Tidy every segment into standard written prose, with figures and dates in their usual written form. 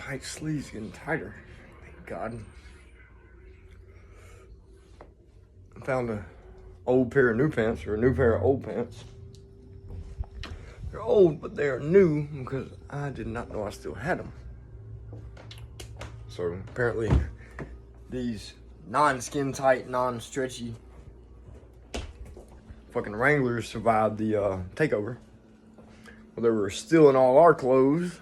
tight sleeves getting tighter. Thank God. I found an old pair of new pants, or a new pair of old pants. They're old, but they're new because I did not know I still had them. So apparently these non-skin tight, non-stretchy fucking Wranglers survived the takeover. Well, they were stealing all our clothes,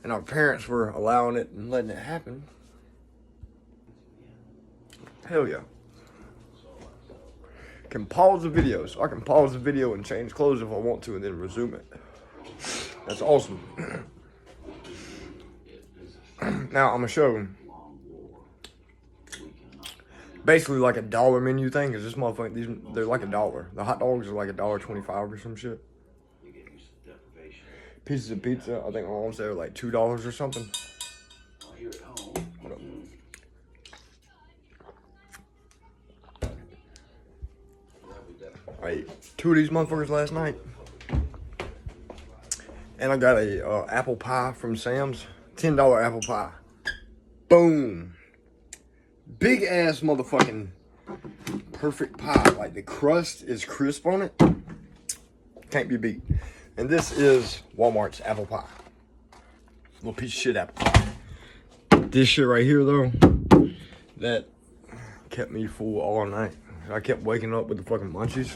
and our parents were allowing it and letting it happen. Hell yeah. Can pause the video, so I can pause the video and change clothes if I want to and then resume it. That's awesome. Now I'm gonna show basically like a dollar menu thing, because this motherfucker, they're like $1. The hot dogs are like $1.25 or some shit. Pieces of pizza, I think my mom said are like $2 or something. I ate 2 of these motherfuckers last night. And I got a apple pie from Sam's. $10 apple pie. Boom. Big ass motherfucking perfect pie. Like the crust is crisp on it. Can't be beat. And this is Walmart's apple pie. Little piece of shit apple pie. This shit right here though, that kept me full all night. I kept waking up with the fucking munchies.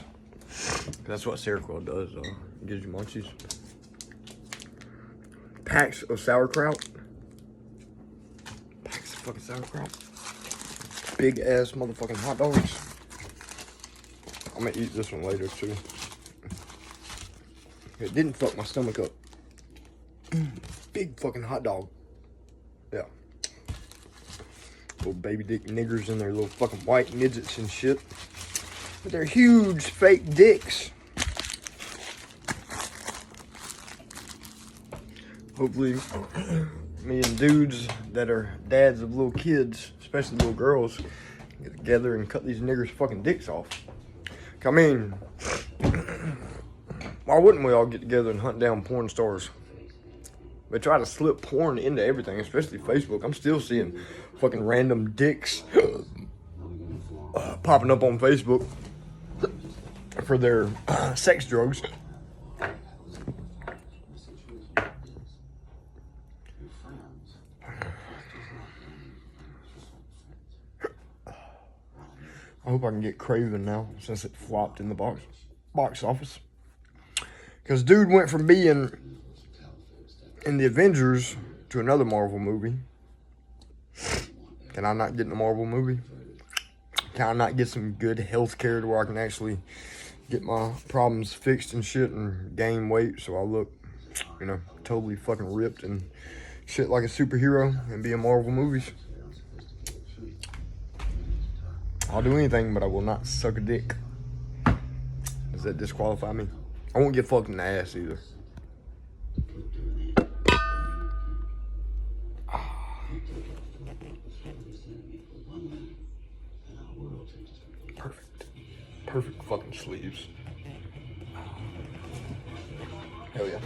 That's what Seroquel does, though. It gives you munchies. Packs of sauerkraut. Packs of fucking sauerkraut. Big ass motherfucking hot dogs. I'm gonna eat this one later, too. It didn't fuck my stomach up. Big fucking hot dog. Yeah. Little baby dick niggers and their little fucking white midgets and shit. But they're huge fake dicks. Hopefully, me and dudes that are dads of little kids, especially little girls, get together and cut these niggers' fucking dicks off. I mean, why wouldn't we all get together and hunt down porn stars? They try to slip porn into everything, especially Facebook. I'm still seeing fucking random dicks popping up on Facebook for their sex drugs. I hope I can get Craven now, since it flopped in the box office. Because dude went from being in the Avengers to another Marvel movie. Can I not get in a Marvel movie? Can I not get some good health care to where I can actually get my problems fixed and shit and gain weight so I look, you know, totally fucking ripped and shit like a superhero and be in Marvel movies? I'll do anything, but I will not suck a dick. Does that disqualify me? I won't get fucked in the ass either. Perfect. Perfect fucking sleeves. Hell yeah.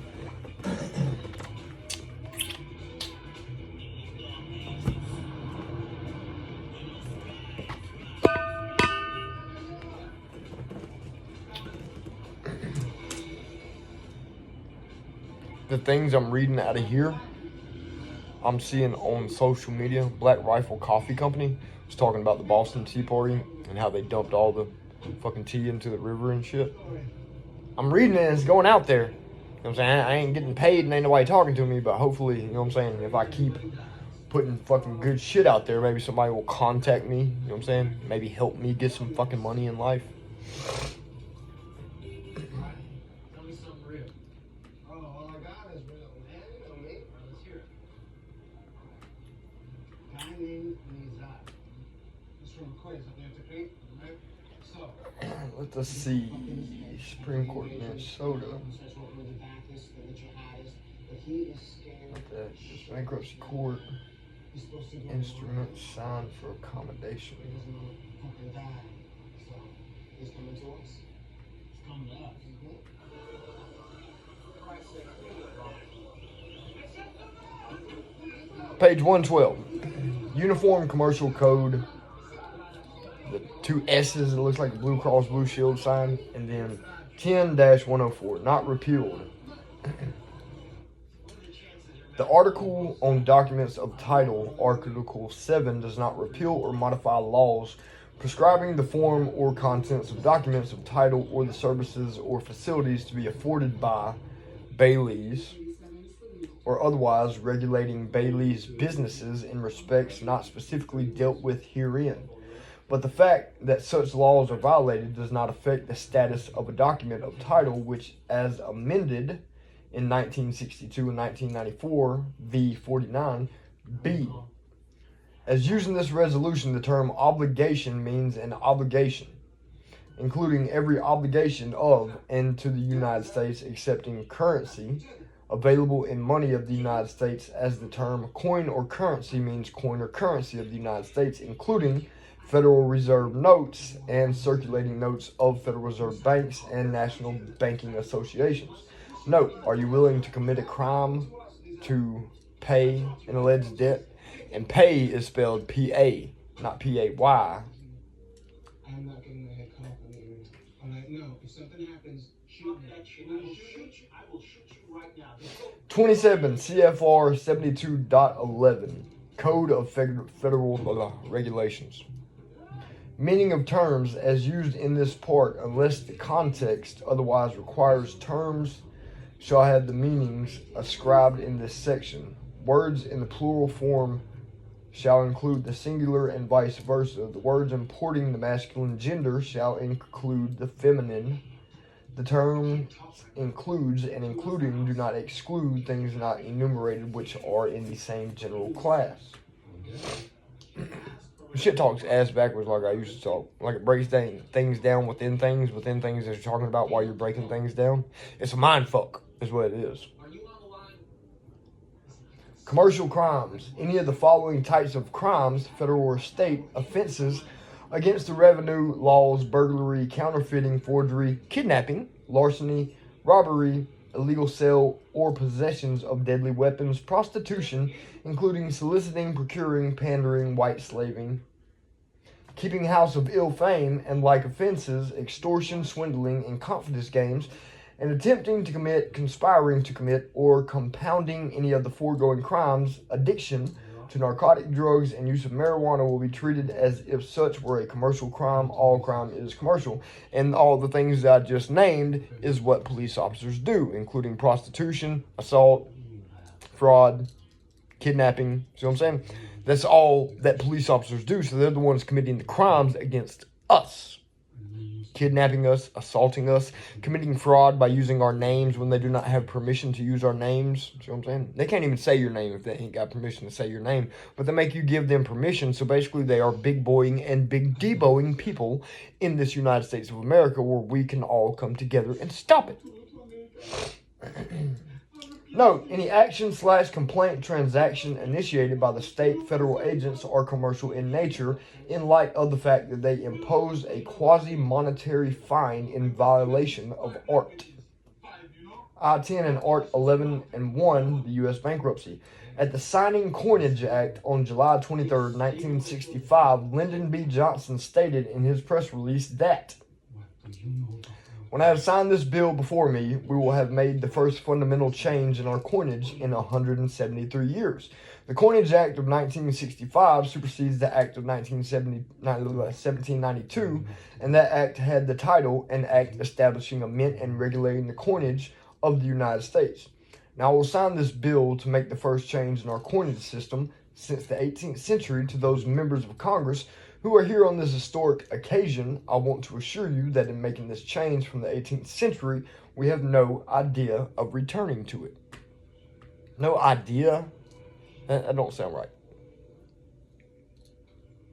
The things I'm reading out of here, I'm seeing on social media. Black Rifle Coffee Company was talking about the Boston Tea Party and how they dumped all the fucking tea into the river and shit. I'm reading it and it's going out there. You know what I'm saying? I ain't getting paid and ain't nobody talking to me, but hopefully, you know what I'm saying, if I keep putting fucking good shit out there, maybe somebody will contact me, you know what I'm saying? Maybe help me get some fucking money in life. Let us see. Supreme Court, Minnesota. What that? This bankruptcy court. Instrument signed for accommodation. Page 112. Uniform Commercial Code. The two S's, it looks like a Blue Cross Blue Shield sign. And then 10-104, not repealed. The article on documents of title, Article 7, does not repeal or modify laws prescribing the form or contents of documents of title or the services or facilities to be afforded by bailies or otherwise regulating bailies' businesses in respects not specifically dealt with herein. But the fact that such laws are violated does not affect the status of a document of title which, as amended in 1962 and 1994, v. 49, b. As used in this resolution, the term obligation means an obligation, including every obligation of and to the United States excepting currency available in money of the United States, as the term coin or currency means coin or currency of the United States, including Federal Reserve notes and circulating notes of Federal Reserve banks and national banking associations. Note, are you willing to commit a crime to pay an alleged debt? And pay is spelled P-A, not P-A-Y. I'm not getting my head caught on the internet. All right, no, if something happens, shoot me. I will shoot you right now. 27 CFR 72.11, Code of Federal Regulations. Meaning of terms as used in this part, unless the context otherwise requires, terms shall have the meanings ascribed in this section. Words in the plural form shall include the singular and vice versa. The words importing the masculine gender shall include the feminine. The term includes and including do not exclude things not enumerated which are in the same general class. Shit talks ass backwards like I used to talk. Like it breaks things down within things that you're talking about while you're breaking things down. It's a mind fuck is what it is. Commercial crimes. Any of the following types of crimes, federal or state offenses against the revenue laws: burglary, counterfeiting, forgery, kidnapping, larceny, robbery, illegal sale or possessions of deadly weapons, prostitution, including soliciting, procuring, pandering, white slaving, keeping house of ill fame, and like offenses, extortion, swindling, and confidence games, and attempting to commit, conspiring to commit, or compounding any of the foregoing crimes. Addiction to narcotic drugs and use of marijuana will be treated as if such were a commercial crime. All crime is commercial. And all the things that I just named is what police officers do, including prostitution, assault, fraud, kidnapping. See what I'm saying? That's all that police officers do. So they're the ones committing the crimes against us. Kidnapping us, assaulting us, committing fraud by using our names when they do not have permission to use our names. See what I'm saying? They can't even say your name if they ain't got permission to say your name, but they make you give them permission. So basically they are big boying and big deboing people in this United States of America, where we can all come together and stop it. Note, any action/complaint transaction initiated by the state federal agents are commercial in nature, in light of the fact that they impose a quasi-monetary fine in violation of Art. I-10 and Art 11 and 1, the U.S. Bankruptcy. At the Signing Coinage Act on July 23, 1965, Lyndon B. Johnson stated in his press release that, "When I have signed this bill before me, we will have made the first fundamental change in our coinage in 173 years. The Coinage Act of 1965 supersedes the Act of 1792, and that act had the title, An Act Establishing a Mint and Regulating the Coinage of the United States. Now I will sign this bill to make the first change in our coinage system since the 18th century. To those members of Congress who are here on this historic occasion, I want to assure you that in making this change from the 18th century, we have no idea of returning to it." No idea? That don't sound right.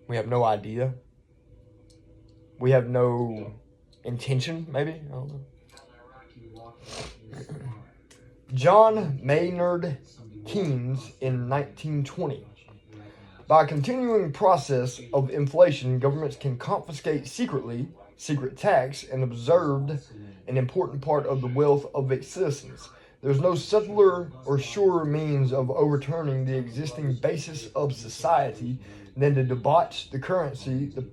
We have no idea. We have no intention, maybe? I don't know. John Maynard Keynes in 1920. By a continuing process of inflation, governments can confiscate secret tax, and observed an important part of the wealth of its citizens. There's no subtler or surer means of overturning the existing basis of society than to debauch the currency. The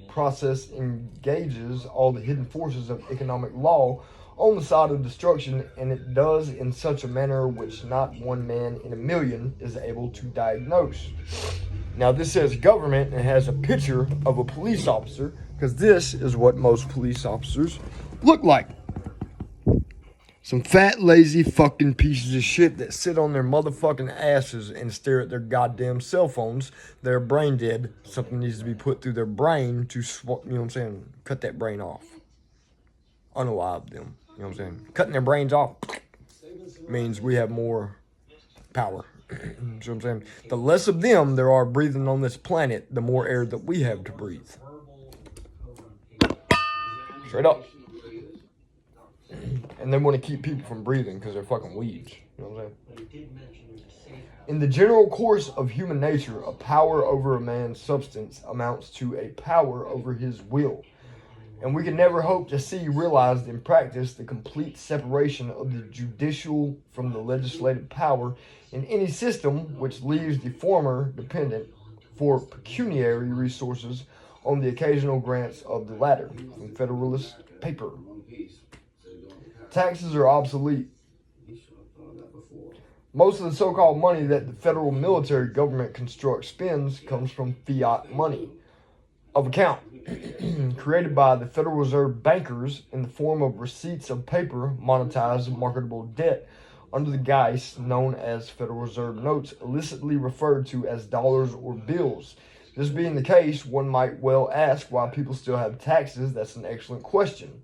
process engages all the hidden forces of economic law on the side of destruction, and it does in such a manner which not one man in a million is able to diagnose. Now this says government and has a picture of a police officer, because this is what most police officers look like. Some fat, lazy fucking pieces of shit that sit on their motherfucking asses and stare at their goddamn cell phones. They're brain dead. Something needs to be put through their brain to, you know what I'm saying, cut that brain off. Unalive them, you know what I'm saying. Cutting their brains off means we have more power. You know what I'm saying? The less of them there are breathing on this planet, the more air that we have to breathe. Straight up. And they want to keep people from breathing because they're fucking weeds. You know what I'm saying? In the general course of human nature, a power over a man's substance amounts to a power over his will. And we can never hope to see realized in practice the complete separation of the judicial from the legislative power in any system which leaves the former dependent for pecuniary resources on the occasional grants of the latter. From Federalist paper. Taxes are obsolete. Most of the so-called money that the federal military government constructs spends comes from fiat money of account created by the Federal Reserve bankers in the form of receipts of paper monetized marketable debt under the guise known as Federal Reserve notes, illicitly referred to as dollars or bills. This being the case, one might well ask why people still have taxes. That's an excellent question.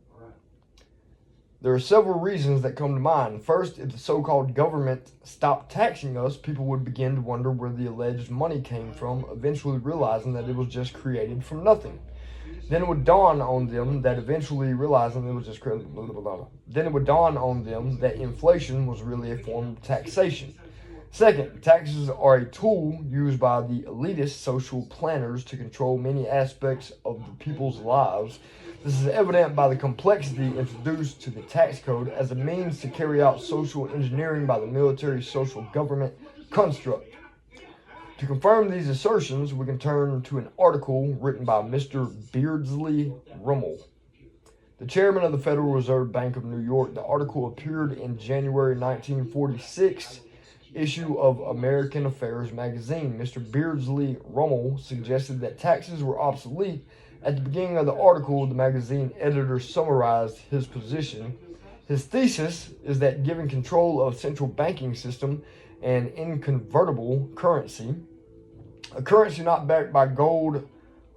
There are several reasons that come to mind. First, if the so-called government stopped taxing us, people would begin to wonder where the alleged money came from, eventually realizing that it was just created from nothing. Then it would dawn on them that inflation was really a form of taxation. Second, taxes are a tool used by the elitist social planners to control many aspects of the people's lives. This is evident by the complexity introduced to the tax code as a means to carry out social engineering by the military social government construct. To confirm these assertions, we can turn to an article written by Mr. Beardsley Rummel, the chairman of the Federal Reserve Bank of New York. The article appeared in January 1946 issue of American Affairs magazine. Mr. Beardsley Rummel suggested that taxes were obsolete. At the beginning of the article, the magazine editor summarized his position. His thesis is that given control of central banking system and inconvertible currency, a currency not backed by gold,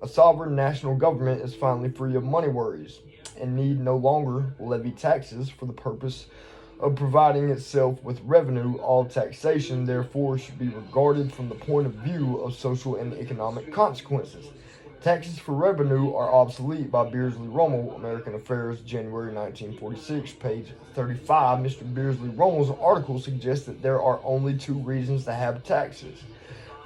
a sovereign national government is finally free of money worries and need no longer levy taxes for the purpose of providing itself with revenue. All taxation, therefore, should be regarded from the point of view of social and economic consequences. Taxes for revenue are obsolete by Beardsley Rummel, American Affairs, January 1946, page 35. Mr. Beardsley Rummel's article suggests that there are only two reasons to have taxes.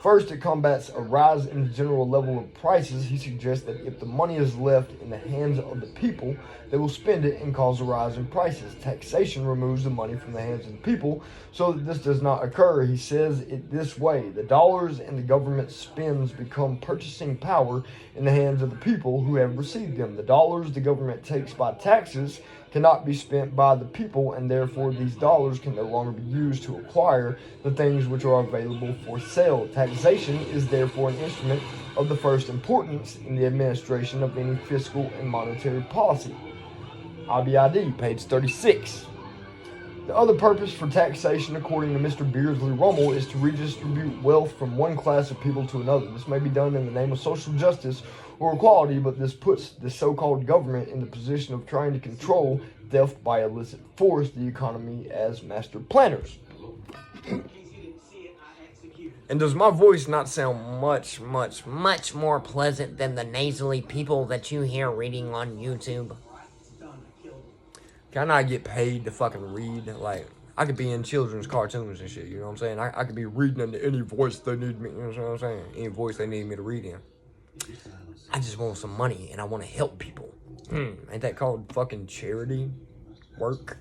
First, it combats a rise in the general level of prices. He suggests that if the money is left in the hands of the people, they will spend it and cause a rise in prices. Taxation removes the money from the hands of the people so that this does not occur. He says it this way: the dollars and the government spends become purchasing power in the hands of the people who have received them. The dollars the government takes by taxes cannot be spent by the people, and therefore these dollars can no longer be used to acquire the things which are available for sale. Taxation is therefore an instrument of the first importance in the administration of any fiscal and monetary policy. IBID, page 36. The other purpose for taxation, according to Mr. Beardsley Rummel, is to redistribute wealth from one class of people to another. This may be done in the name of social justice or equality, but this puts the so-called government in the position of trying to control theft by illicit force, the economy as master planners. And does my voice not sound much more pleasant than the nasally people that you hear reading on YouTube? Can I get paid to fucking read? Like, I could be in children's cartoons and shit, you know what I'm saying? I could be reading into any voice they need me, you know what I'm saying? Any voice they need me to read in. I just want some money and I want to help people. Ain't that called fucking charity work?